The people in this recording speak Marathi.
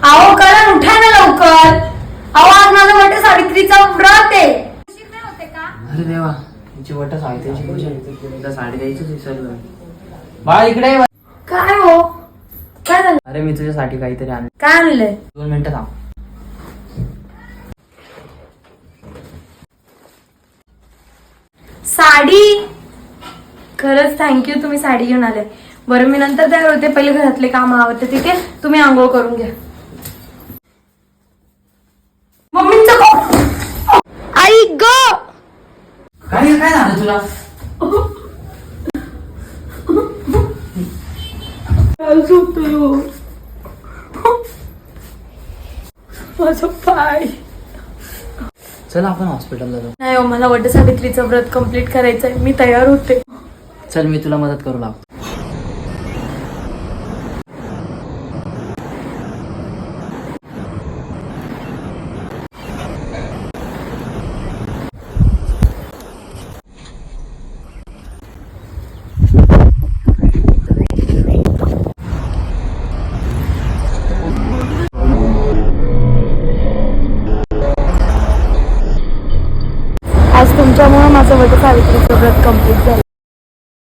अहो करण उठा ना लवकर. अहो आज माझं वट सावित्रीचा व्रत आहे. नाही होते का? अरे देवा, तिची वट सावित्रीची पूजा आहे. साडी द्यायचीच विसरलो. बाळा इकडे ये. काय हो, काय झालं? अरे मी तुझ्यासाठी काहीतरी आणलं. काय आणलंय? 2 मिनिटं थांब. साडी. खरंच थँक्यू, तुम्ही साडी घेऊन आले. बरं मी नंतर तयार होते, पहिले घरातले काम आवडते. ठीक आहे, तुम्ही आंघोळ करून घ्या. मम्मींचं आई ग. काय काय झालं तुला? माझं पाय. चल आपण हॉस्पिटलला जाऊ. नाही हो, मला वट सावित्रीचं व्रत कम्प्लीट करायचंय. मी तयार होते. चल मी तुला मदत करू लागतो. आज तुमच्यामुळे माझं वट सावित्रीचं व्रत कम्प्लीट झालं.